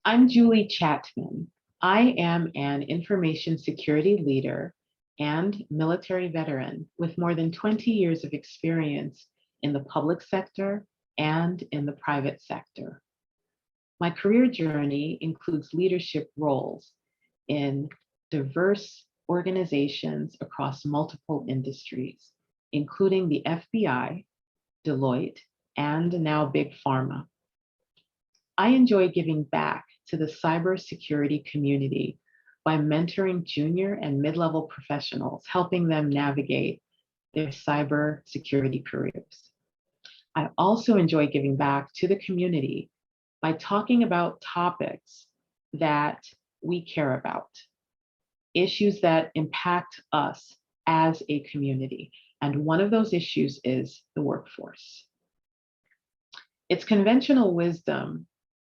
I'm Julie Chapman. I am an information security leader and military veteran with more than 20 years of experience in the public sector and in the private sector. My career journey includes leadership roles in diverse organizations across multiple industries, including the FBI, Deloitte, and now Big Pharma. I enjoy giving back to the cybersecurity community by mentoring junior and mid-level professionals, helping them navigate their cybersecurity careers. I also enjoy giving back to the community by talking about topics that we care about, issues that impact us as a community. And one of those issues is the workforce. It's conventional wisdom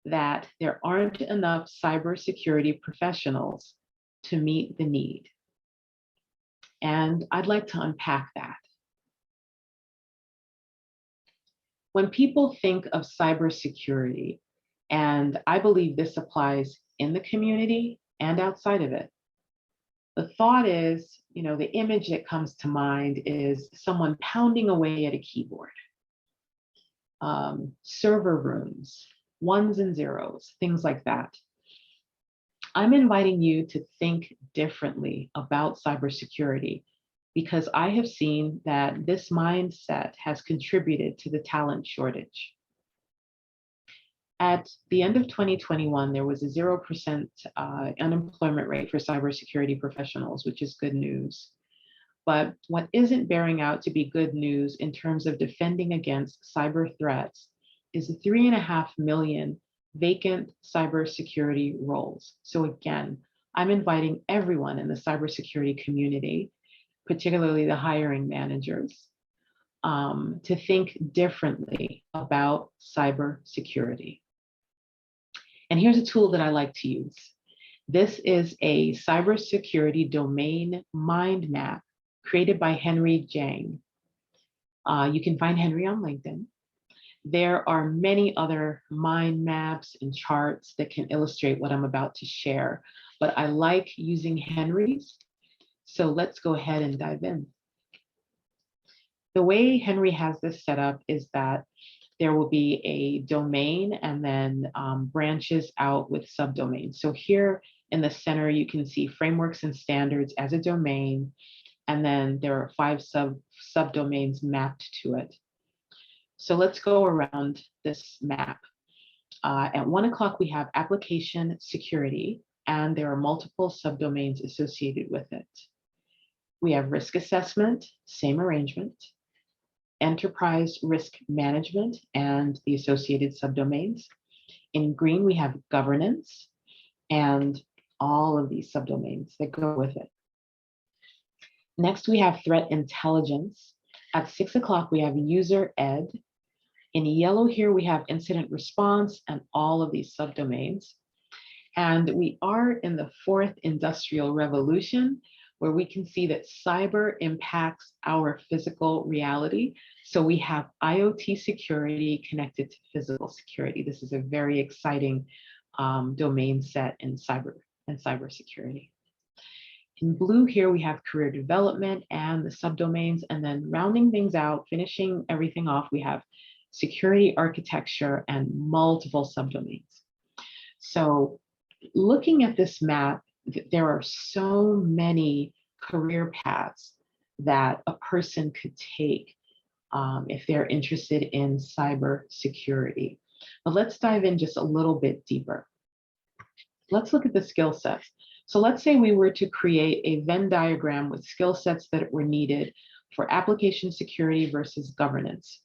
that there aren't enough cybersecurity professionals to meet the need. And I'd like to unpack that. When people think of cybersecurity, and I believe this applies in the community and outside of it, the thought is, the image that comes to mind is someone pounding away at a keyboard, server rooms, ones and zeros, things like that. I'm inviting you to think differently about cybersecurity because I have seen that this mindset has contributed to the talent shortage. At the end of 2021, there was a 0% unemployment rate for cybersecurity professionals, which is good news. But what isn't bearing out to be good news in terms of defending against cyber threats is the 3.5 million vacant cybersecurity roles. So again, I'm inviting everyone in the cybersecurity community, particularly the hiring managers, to think differently about cybersecurity. And here's a tool that I like to use. This is a cybersecurity domain mind map created by Henry Jang. You can find Henry on LinkedIn. There are many other mind maps and charts that can illustrate what I'm about to share, but I like using Henry's. So let's go ahead and dive in. The way Henry has this set up is that there will be a domain and then branches out with subdomains. So here in the center, you can see frameworks and standards as a domain, and then there are 5 subdomains mapped to it. So let's go around this map. At 1 o'clock, we have application security, and there are multiple subdomains associated with it. We have risk assessment, same arrangement, enterprise risk management, and the associated subdomains. In green, we have governance and all of these subdomains that go with it. Next, we have threat intelligence. At 6 o'clock, we have user ed. In yellow here, we have incident response and all of these subdomains. And we are in the 4th industrial revolution, where we can see that cyber impacts our physical reality. So we have IoT security connected to physical security. This is a very exciting domain set in cybersecurity. In blue here, we have career development and the subdomains, and then rounding things out, finishing everything off, we have security architecture and multiple subdomains. So looking at this map, there are so many career paths that a person could take if they're interested in cybersecurity. But let's dive in just a little bit deeper. Let's look at the skill sets. So let's say we were to create a Venn diagram with skill sets that were needed for application security versus governance.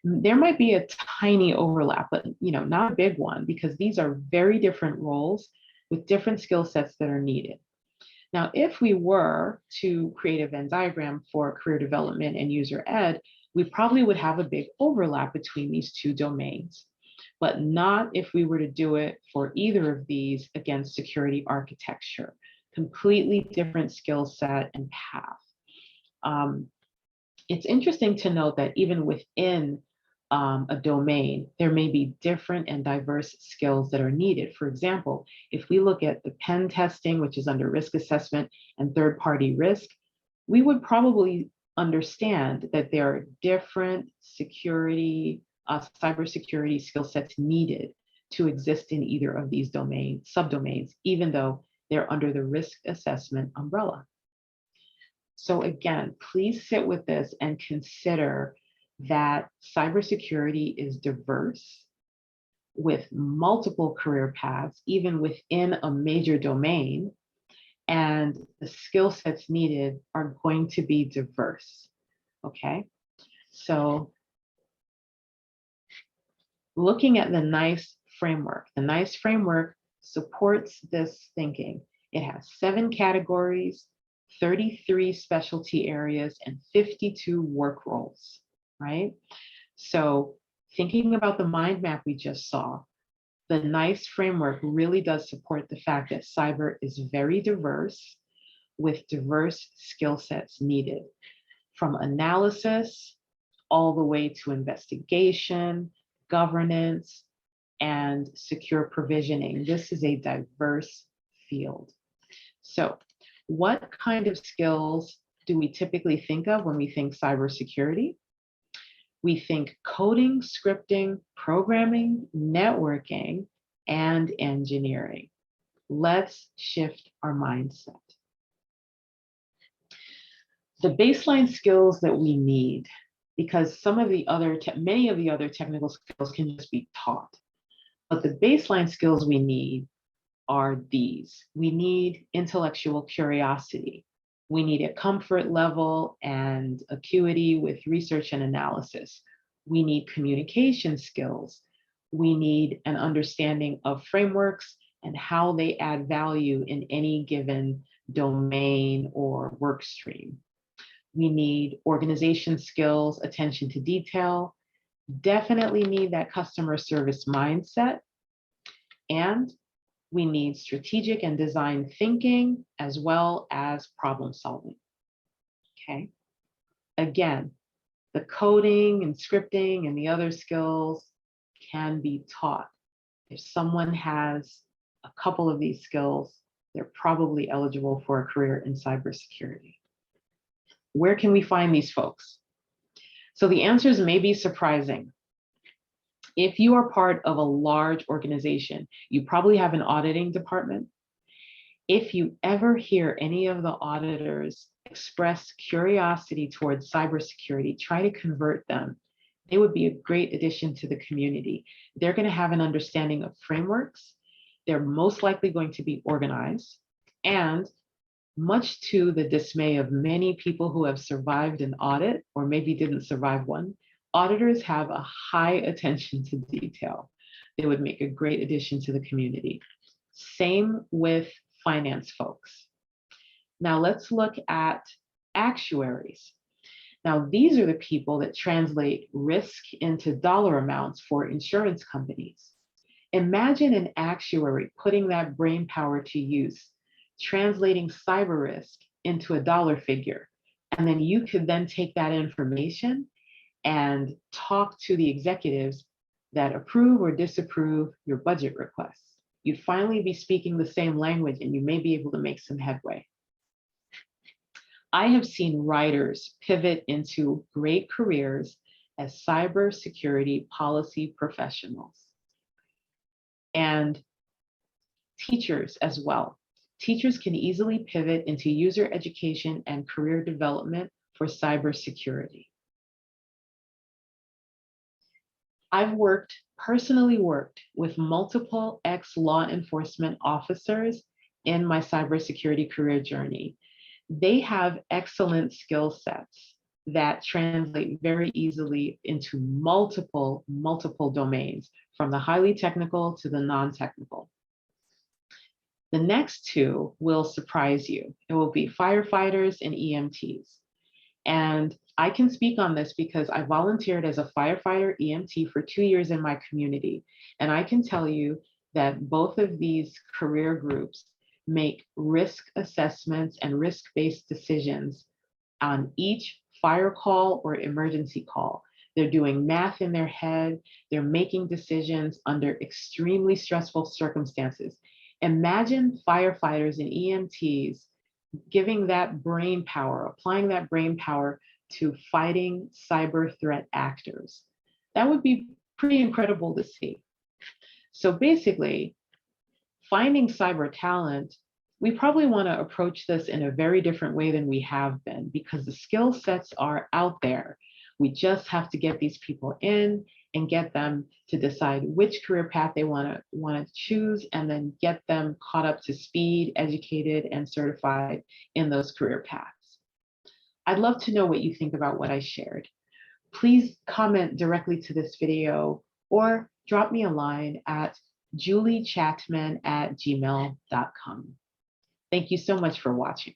There might be a tiny overlap, but not a big one, because these are very different roles with different skill sets that are needed. Now, if we were to create a Venn diagram for career development and user ed, we probably would have a big overlap between these 2 domains, but not if we were to do it for either of these against security architecture. Completely different skill set and path. It's interesting to note that even within a domain, there may be different and diverse skills that are needed. For example, if we look at the pen testing, which is under risk assessment and third-party risk, we would probably understand that there are different cybersecurity skill sets needed to exist in either of these subdomains, even though they're under the risk assessment umbrella. So again, please sit with this and consider that cybersecurity is diverse with multiple career paths, even within a major domain, and the skill sets needed are going to be diverse, okay? So looking at the NICE framework, the NICE framework supports this thinking. It has 7 categories, 33 specialty areas, and 52 work roles, right? So thinking about the mind map we just saw, the NICE framework really does support the fact that cyber is very diverse with diverse skill sets needed, from analysis all the way to investigation, governance, and secure provisioning. This is a diverse field. So what kind of skills do we typically think of when we think cybersecurity? We think coding, scripting, programming, networking, and engineering. Let's shift our mindset. The baseline skills that we need, because many of the other technical skills can just be taught, but the baseline skills we need are these. We need intellectual curiosity. We need a comfort level and acuity with research and analysis. We need communication skills. We need an understanding of frameworks and how they add value in any given domain or work stream. We need organization skills, attention to detail, definitely need that customer service mindset, and we need strategic and design thinking as well as problem solving, okay? Again, the coding and scripting and the other skills can be taught. If someone has a couple of these skills, they're probably eligible for a career in cybersecurity. Where can we find these folks? So the answers may be surprising. If you are part of a large organization, you probably have an auditing department. If you ever hear any of the auditors express curiosity towards cybersecurity, try to convert them. They would be a great addition to the community. They're going to have an understanding of frameworks. They're most likely going to be organized. And much to the dismay of many people who have survived an audit or maybe didn't survive one, auditors have a high attention to detail. They would make a great addition to the community. Same with finance folks. Now let's look at actuaries. Now these are the people that translate risk into dollar amounts for insurance companies. Imagine an actuary putting that brain power to use, translating cyber risk into a dollar figure. And then you could then take that information and talk to the executives that approve or disapprove your budget requests. You'd finally be speaking the same language and you may be able to make some headway. I have seen writers pivot into great careers as cybersecurity policy professionals, and teachers as well. Teachers can easily pivot into user education and career development for cybersecurity. I've personally worked with multiple ex-law enforcement officers in my cybersecurity career journey. They have excellent skill sets that translate very easily into multiple domains, from the highly technical to the non-technical. The next two will surprise you. It will be firefighters and EMTs. And I can speak on this because I volunteered as a firefighter EMT for 2 years in my community. And I can tell you that both of these career groups make risk assessments and risk-based decisions on each fire call or emergency call. They're doing math in their head. They're making decisions under extremely stressful circumstances. Imagine firefighters and EMTs giving that brain power, applying that brain power to fighting cyber threat actors. That would be pretty incredible to see. So basically, finding cyber talent, we probably want to approach this in a very different way than we have been because the skill sets are out there. We just have to get these people in and get them to decide which career path they want to choose, and then get them caught up to speed, educated, and certified in those career paths. I'd love to know what you think about what I shared. Please comment directly to this video or drop me a line at juliechatman@gmail.com. Thank you so much for watching.